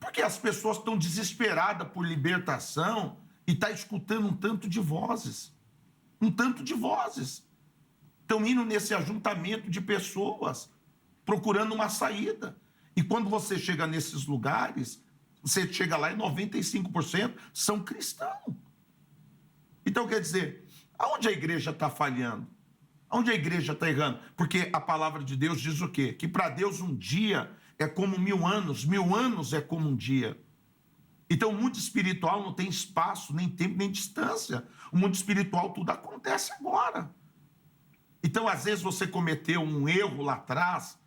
Porque as pessoas estão desesperadas por libertação e estão escutando um tanto de vozes. Estão indo nesse ajuntamento de pessoas, procurando uma saída. E quando você chega nesses lugares, você chega lá e 95% são cristãos. Então, quer dizer, aonde a igreja está falhando? Onde a igreja está errando? Porque a palavra de Deus diz o quê? Que para Deus um dia é como 1000 anos, 1000 anos é como um dia. Então o mundo espiritual não tem espaço, nem tempo, nem distância. O mundo espiritual tudo acontece agora. Então às vezes você cometeu um erro lá atrás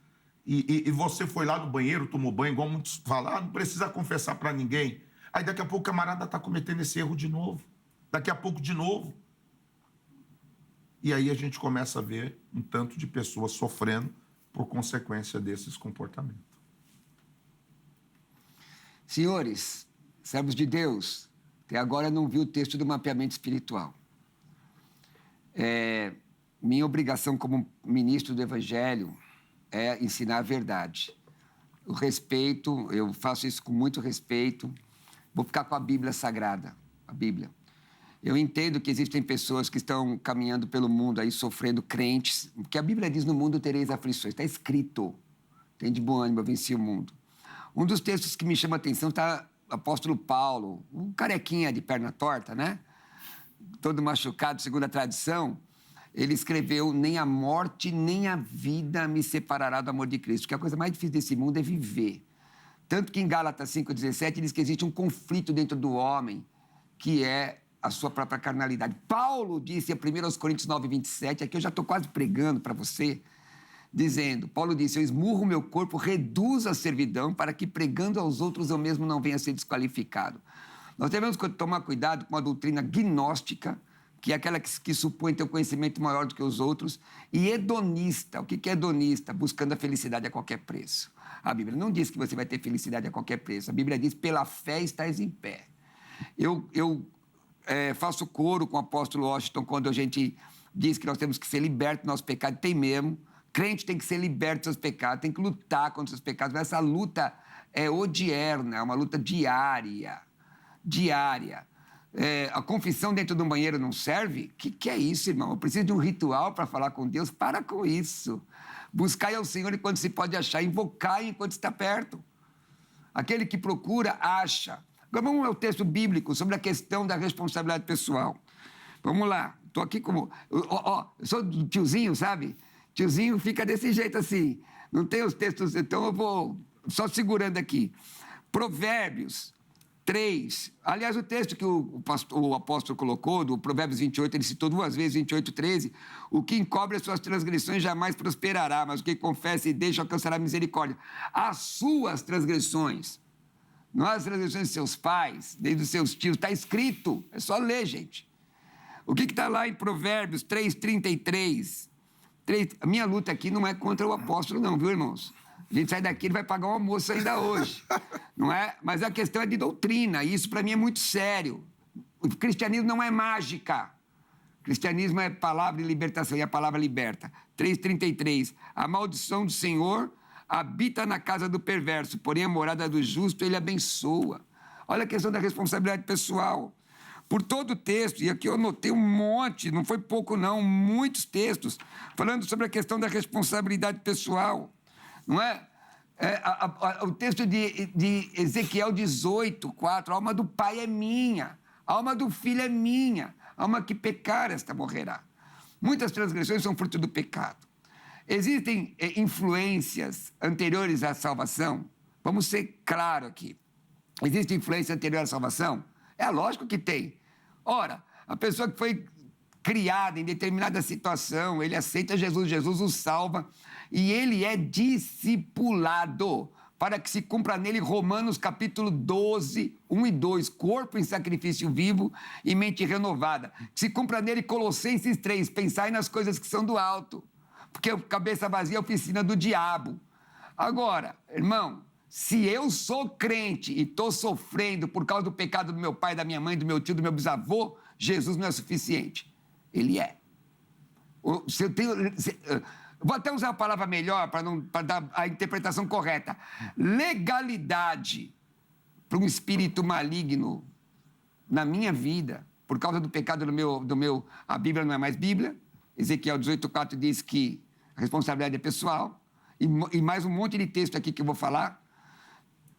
e você foi lá no banheiro, tomou banho, igual muitos falam, não precisa confessar para ninguém. Aí daqui a pouco o camarada está cometendo esse erro de novo. Daqui a pouco de novo. E aí a gente começa a ver um tanto de pessoas sofrendo por consequência desses comportamentos. Senhores, servos de Deus, até agora não vi o texto do mapeamento espiritual. Minha obrigação como ministro do Evangelho é ensinar a verdade. O respeito, eu faço isso com muito respeito. Vou ficar com a Bíblia Sagrada, a Bíblia. Eu entendo que existem pessoas que estão caminhando pelo mundo aí, sofrendo, crentes, porque a Bíblia diz, no mundo tereis aflições. Está escrito. Tem de bom ânimo, eu venci o mundo. Um dos textos que me chama a atenção está o apóstolo Paulo, um carequinha de perna torta, né? Todo machucado, segundo a tradição. ele escreveu: nem a morte, nem a vida me separará do amor de Cristo. Porque a coisa mais difícil desse mundo é viver. Tanto que em Gálatas 5,17 diz que existe um conflito dentro do homem, que é a sua própria carnalidade. Paulo disse em 1 Coríntios 9,27, aqui eu já estou quase pregando para você, dizendo, Paulo disse: eu esmurro meu corpo, reduzo a servidão, para que pregando aos outros eu mesmo não venha a ser desqualificado. Nós devemos tomar cuidado com a doutrina gnóstica, que é aquela que supõe ter um conhecimento maior do que os outros, e hedonista. O que é hedonista? Buscando a felicidade a qualquer preço. A Bíblia não diz que você vai ter felicidade a qualquer preço. A Bíblia diz: pela fé estás em pé. Eu faço coro com o apóstolo Washington quando a gente diz que nós temos que ser libertos do nosso pecado. Tem mesmo. Crente tem que ser liberto dos seus pecados, tem que lutar contra os seus pecados. Mas essa luta é odierna, é uma luta diária. A confissão dentro de um banheiro não serve? O que é isso, irmão? Eu preciso de um ritual para falar com Deus? Para com isso. Buscai ao Senhor enquanto se pode achar, invocai enquanto está perto. Aquele que procura, acha. Agora vamos ao texto bíblico sobre a questão da responsabilidade pessoal. Vamos lá. Estou aqui como... eu sou do tiozinho, sabe? Tiozinho fica desse jeito assim. Não tem os textos, então eu vou só segurando aqui. Provérbios 3. Aliás, o texto que o apóstolo colocou, do Provérbios 28, ele citou 2 vezes, 28, 13. O que encobre as suas transgressões jamais prosperará, mas o que confessa e deixa alcançará misericórdia. As suas transgressões, não as transgressões de seus pais, nem dos seus tios, está escrito. É só ler, gente. O que está lá em Provérbios 3, 33? A minha luta aqui não é contra o apóstolo, não, viu, irmãos? A gente sai daqui, ele vai pagar um almoço ainda hoje, não é? Mas a questão é de doutrina, e isso para mim é muito sério. O cristianismo não é mágica. O cristianismo é palavra de libertação, e a palavra liberta. 3,33. A maldição do Senhor habita na casa do perverso, porém a morada do justo ele abençoa. Olha a questão da responsabilidade pessoal. Por todo o texto, e aqui eu anotei um monte, não foi pouco não, muitos textos, falando sobre a questão da responsabilidade pessoal. Não é? O texto de Ezequiel 18, 4, a alma do pai é minha, a alma do filho é minha, a alma que pecar, esta morrerá. Muitas transgressões são fruto do pecado. Existem influências anteriores à salvação? Vamos ser claros aqui. Existe influência anterior à salvação? É lógico que tem. Ora, a pessoa que foi criada em determinada situação, ele aceita Jesus, Jesus o salva, e ele é discipulado, para que se cumpra nele Romanos capítulo 12, 1 e 2, corpo em sacrifício vivo e mente renovada. Que se cumpra nele Colossenses 3, pensai nas coisas que são do alto, porque cabeça vazia é a oficina do diabo. Agora, irmão, se eu sou crente e estou sofrendo por causa do pecado do meu pai, da minha mãe, do meu tio, do meu bisavô, Jesus não é suficiente. Ele é. Se eu tenho... Vou até usar a palavra melhor para dar a interpretação correta. Legalidade para um espírito maligno na minha vida, por causa do pecado do meu... A Bíblia não é mais Bíblia. Ezequiel 18,4 diz que a responsabilidade é pessoal. E mais um monte de texto aqui que eu vou falar.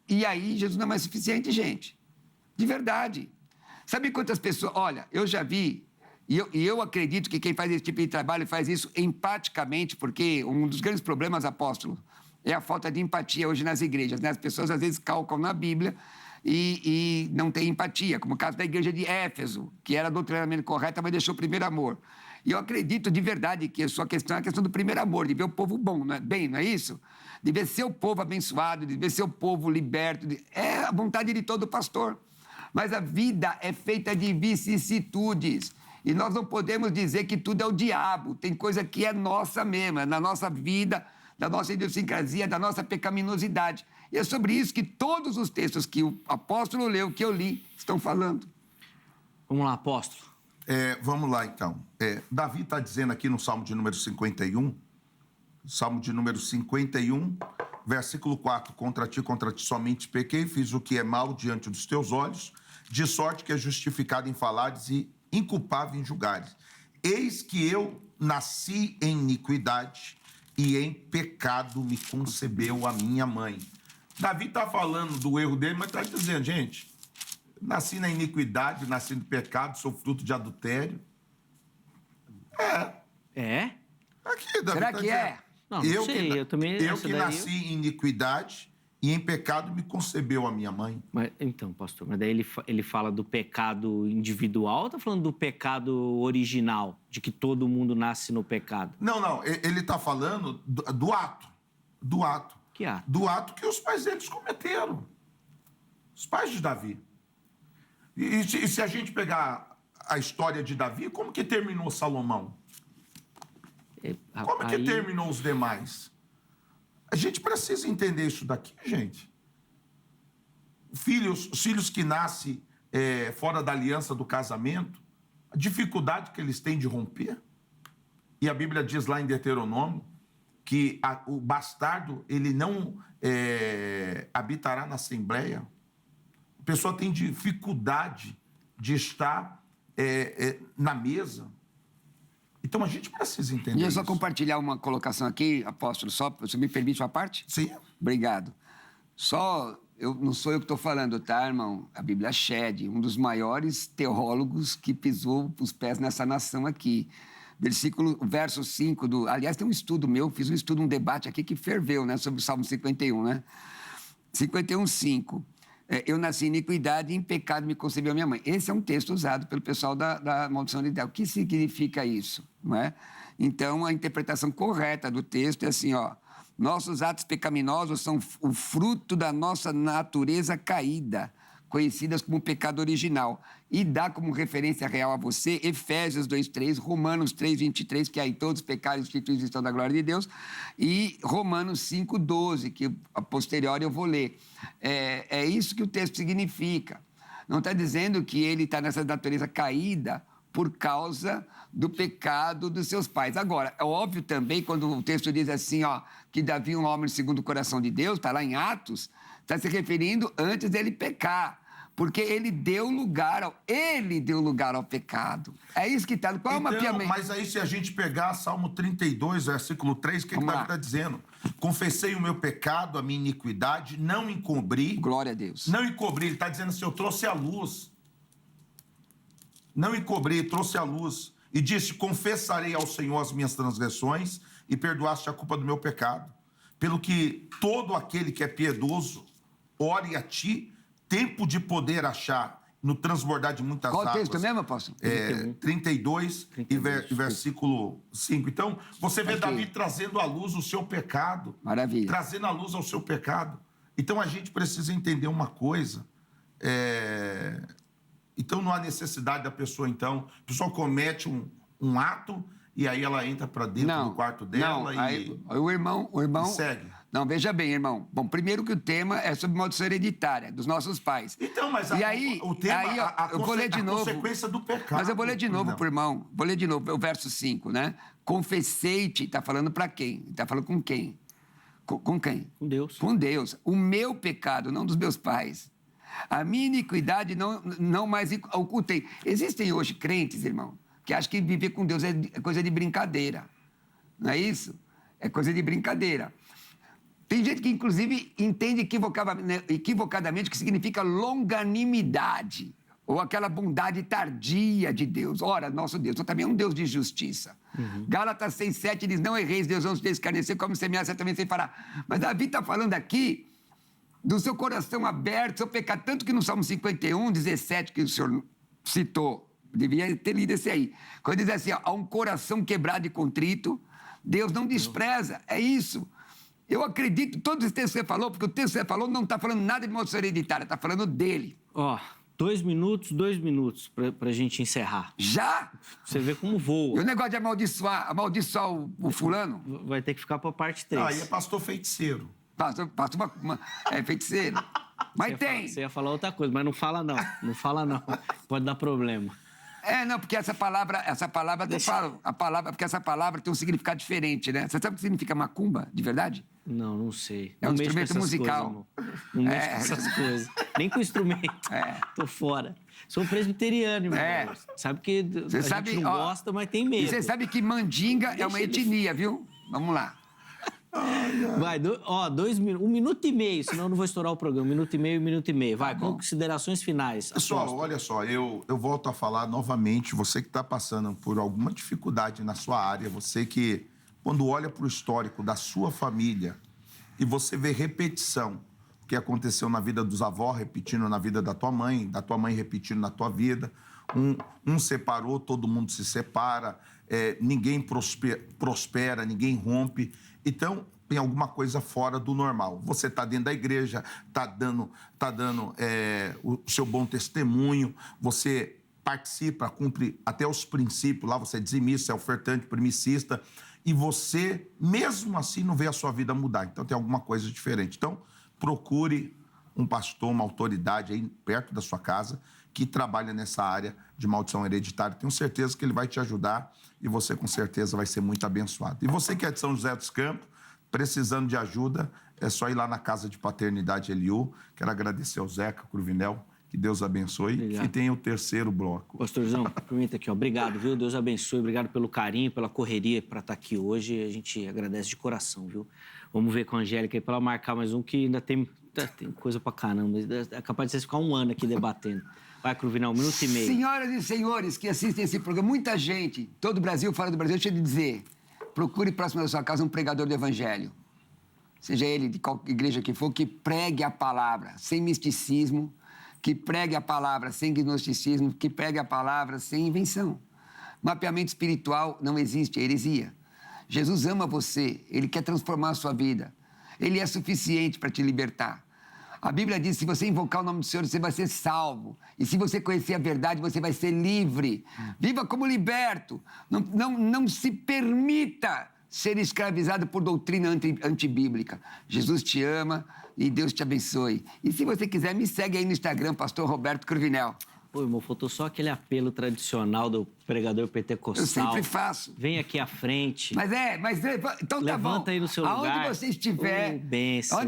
E aí, Jesus não é mais suficiente, gente. De verdade. Sabe quantas pessoas... Olha, eu já vi... E eu acredito que quem faz esse tipo de trabalho faz isso empaticamente, porque um dos grandes problemas, apóstolo, é a falta de empatia hoje nas igrejas, né? As pessoas, às vezes, calcam na Bíblia e não têm empatia, como o caso da igreja de Éfeso, que era doutrinamento correto, mas deixou o primeiro amor. E eu acredito de verdade que a sua questão é a questão do primeiro amor, de ver o povo bom, não é? Bem, não é isso? De ver seu povo abençoado, de ver seu povo liberto. É a vontade de todo pastor. Mas a vida é feita de vicissitudes. E nós não podemos dizer que tudo é o diabo. Tem coisa que é nossa mesmo, é na nossa vida, da nossa idiosincrasia, da nossa pecaminosidade. E é sobre isso que todos os textos que o apóstolo leu, que eu li, estão falando. Vamos lá, apóstolo. Vamos lá, então. Davi está dizendo aqui no Salmo de número 51, Salmo de número 51, versículo 4, contra ti somente pequei, fiz o que é mal diante dos teus olhos, de sorte que é justificado em falares e inculpável em julgares. Eis que eu nasci em iniquidade e em pecado me concebeu a minha mãe. Davi está falando do erro dele, mas está dizendo, gente, nasci na iniquidade, nasci no pecado, sou fruto de adultério. É? Aqui, Davi Será tá que dizendo. é? Não sei, eu também... Eu essa que daí nasci em iniquidade e em pecado me concebeu a minha mãe. Mas, então, pastor, mas daí ele fala do pecado individual ou tá falando do pecado original, de que todo mundo nasce no pecado? Não, ele está falando do ato. Do ato. Que ato? Do ato que os pais deles cometeram. Os pais de Davi. E se a que a história de Davi, como que terminou Salomão? Como que terminou os demais? A gente precisa entender isso daqui, gente. Os filhos que nascem fora da aliança do casamento, a dificuldade que eles têm de romper. E a Bíblia diz lá em Deuteronômio que o bastardo, ele não habitará na assembleia. A pessoa tem dificuldade de estar na mesa. Então, a gente precisa entender E eu só isso. compartilhar uma colocação aqui, apóstolo, só, você me permite uma parte? Sim. Obrigado. Não sou eu que estou falando, tá, irmão? A Bíblia Shed, um dos maiores teólogos que pisou os pés nessa nação aqui. Verso 5 aliás, tem um estudo meu, fiz um debate aqui que ferveu, né, sobre o Salmo 51, né? 51:5. Eu nasci em iniquidade e em pecado me concebeu a minha mãe. Esse é um texto usado pelo pessoal da maldição de Deus. O que significa isso? Não é? Então, a interpretação correta do texto é assim, ó. Nossos atos pecaminosos são o fruto da nossa natureza caída, conhecidas como pecado original. E dá como referência real a você Efésios 2:3, Romanos 3:23, que aí todos os pecados instituídos estão da glória de Deus, e Romanos 5:12, que a posteriori eu vou ler. É isso que o texto significa. Não está dizendo que ele está nessa natureza caída por causa do pecado dos seus pais. Agora, é óbvio também, quando o texto diz assim, ó, que Davi é um homem segundo o coração de Deus, está lá em Atos, está se referindo antes dele pecar, porque ele deu lugar ao pecado. É isso que está... Qual é o mapeamento? Mas aí, se a gente pegar Salmo 32, versículo 3, o que Davi está dizendo? Confessei o meu pecado, a minha iniquidade, não encobri. Glória a Deus. Não encobri, ele está dizendo assim, eu trouxe a luz. Não encobri, trouxe a luz. E disse, confessarei ao Senhor as minhas transgressões e perdoaste a culpa do meu pecado. Pelo que todo aquele que é piedoso, ore a ti, tempo de poder achar no transbordar de muitas águas. Qual texto mesmo, apóstolo? 32 e versículo 5. Então, você vê Davi trazendo à luz o seu pecado. Maravilha. Trazendo à luz ao seu pecado. Então, a gente precisa entender uma coisa. Então, não há necessidade da pessoa, então... A pessoa comete um ato e aí ela entra para dentro do quarto dela o irmão segue. Não, veja bem, irmão. Bom, primeiro que o tema é sobre maldição hereditária dos nossos pais. Então, mas o tema, eu vou ler de novo. A consequência do pecado. Mas eu vou ler de novo pro irmão. Vou ler de novo, o verso 5, né? Confessei-te, está falando para quem? Está falando com quem? Com quem? Com Deus. Com Deus. O meu pecado, não dos meus pais. A minha iniquidade não mais ocultei. Existem hoje crentes, irmão, que acham que viver com Deus é coisa de brincadeira. Não é isso? É coisa de brincadeira. Tem gente que, inclusive, entende equivocadamente o que significa longanimidade, ou aquela bondade tardia de Deus. Ora, nosso Deus também é um Deus de justiça. Gálatas 6:7 diz, não erreis, Deus não te escarnecer, como semear, certamente se fará. Mas Davi está falando aqui do seu coração aberto, seu pecado, tanto que no Salmo 51:17, que o senhor citou, devia ter lido esse aí, quando diz assim, ó, há um coração quebrado e contrito, Deus não despreza, é isso. Eu acredito, todos os textos que você falou, porque o texto que você falou não está falando nada de maldição hereditária, está falando dele. Ó, 2 minutos pra gente encerrar. Já? Você vê como voa. E o negócio de amaldiçoar o fulano? Vai ter que ficar pra parte 3. Aí é pastor feiticeiro. Pastor feiticeiro. Mas Você ia falar outra coisa, mas não fala não. Não fala não. Pode dar problema. Não, porque essa palavra porque essa palavra tem um significado diferente, né? Você sabe o que significa macumba, de verdade? Não sei. É um instrumento musical. Não mexo com essas coisas. Nem com instrumento. Tô fora. Sou presbiteriano, irmão. Sabe que gente não gosta, mas tem medo. E você sabe que mandinga é uma etnia, viu? Vamos lá. Vai, 2 minutos, 1 minuto e meio, senão eu não vou estourar o programa. 1 minuto e meio. Vai, considerações finais. Pessoal, olha só, eu volto a falar novamente, você que está passando por alguma dificuldade na sua área, você que, quando olha para o histórico da sua família e você vê repetição, o que aconteceu na vida dos avós, repetindo na vida da tua mãe repetindo na tua vida, um separou, todo mundo se separa, ninguém prospera, ninguém rompe. Então, tem alguma coisa fora do normal. Você está dentro da igreja, está dando o seu bom testemunho, você participa, cumpre até os princípios, lá você é dizimista, é ofertante, primicista, e você, mesmo assim, não vê a sua vida mudar. Então, tem alguma coisa diferente. Então, procure um pastor, uma autoridade aí perto da sua casa que trabalha nessa área de maldição hereditária. Tenho certeza que ele vai te ajudar e você, com certeza, vai ser muito abençoado. E você que é de São José dos Campos, precisando de ajuda, é só ir lá na Casa de Paternidade Eliú. Quero agradecer ao Zeca Cruvinel, que Deus abençoe. Obrigado. E tem o terceiro bloco. Pastorzão, permita aqui, ó. Obrigado, viu? Deus abençoe. Obrigado pelo carinho, pela correria para estar aqui hoje. A gente agradece de coração, viu? Vamos ver com a Angélica aí para ela marcar mais um, que ainda tem coisa pra caramba. É capaz de vocês ficar 1 ano aqui debatendo. Vai, Cruvinel, 1 minuto e meio. Senhoras e senhores que assistem esse programa, muita gente, todo o Brasil, fora do Brasil, deixa eu te dizer, procure próximo da sua casa um pregador do evangelho. Seja ele de qual igreja que for, que pregue a palavra sem misticismo, que pregue a palavra sem gnosticismo, que pregue a palavra sem invenção. Mapeamento espiritual não existe, é heresia. Jesus ama você, ele quer transformar a sua vida. Ele é suficiente para te libertar. A Bíblia diz que se você invocar o nome do Senhor, você vai ser salvo. E se você conhecer a verdade, você vai ser livre. Viva como liberto. Não se permita ser escravizado por doutrina antibíblica. Jesus te ama e Deus te abençoe. E se você quiser, me segue aí no Instagram, Pastor Roberto Cruvinel. Pô, irmão, faltou só aquele apelo tradicional do pregador pentecostal. Eu sempre faço. Vem aqui à frente. Mas então tá bom. Levanta aí no seu lugar. Aonde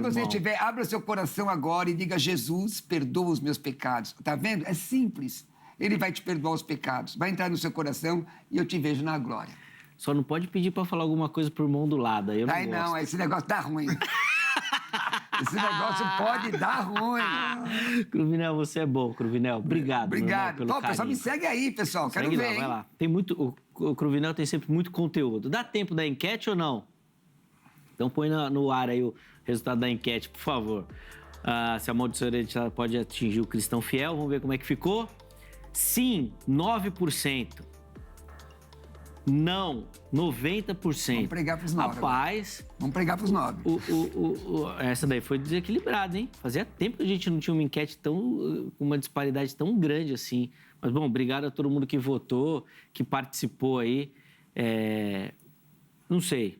você estiver, abra seu coração agora e diga: Jesus, perdoa os meus pecados. Tá vendo? É simples. Ele vai te perdoar os pecados. Vai entrar no seu coração e eu te vejo na glória. Só não pode pedir pra falar alguma coisa pro irmão do lado. Aí eu não gosto. Não, esse negócio tá ruim. Esse negócio pode dar ruim. Cruvinel, você é bom, Cruvinel. Obrigado. Obrigado. Pelo carinho. Pessoal, me segue aí, pessoal. Quero ver, vai lá. Tem muito, o Cruvinel tem sempre muito conteúdo. Dá tempo da enquete ou não? Então põe no ar aí o resultado da enquete, por favor. Se a maldição hereditária pode atingir o cristão fiel, vamos ver como é que ficou. Sim, 9%. Não, 90%. Vamos pregar pros 9. Rapaz... Vamos pregar pros 9. Essa daí foi desequilibrada, hein? Fazia tempo que a gente não tinha uma enquete com uma disparidade tão grande assim. Mas, bom, obrigado a todo mundo que votou, que participou aí. Não sei.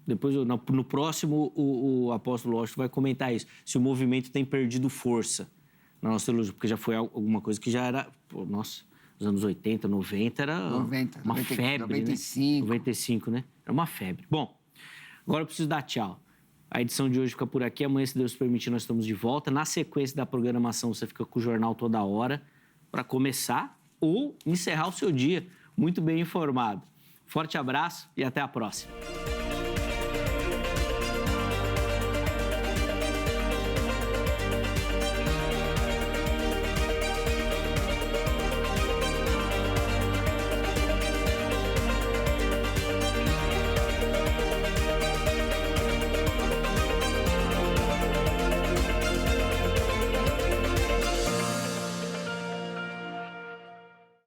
Depois, no próximo, o apóstolo Washington vai comentar isso. Se o movimento tem perdido força na nossa teologia, porque já foi alguma coisa que já era... Pô, nossa... Nos anos 80, 90, era uma febre, 95. Né? 95, né? Era uma febre. Bom, agora eu preciso dar tchau. A edição de hoje fica por aqui. Amanhã, se Deus permitir, nós estamos de volta. Na sequência da programação, você fica com o jornal toda hora para começar ou encerrar o seu dia muito bem informado. Forte abraço e até a próxima.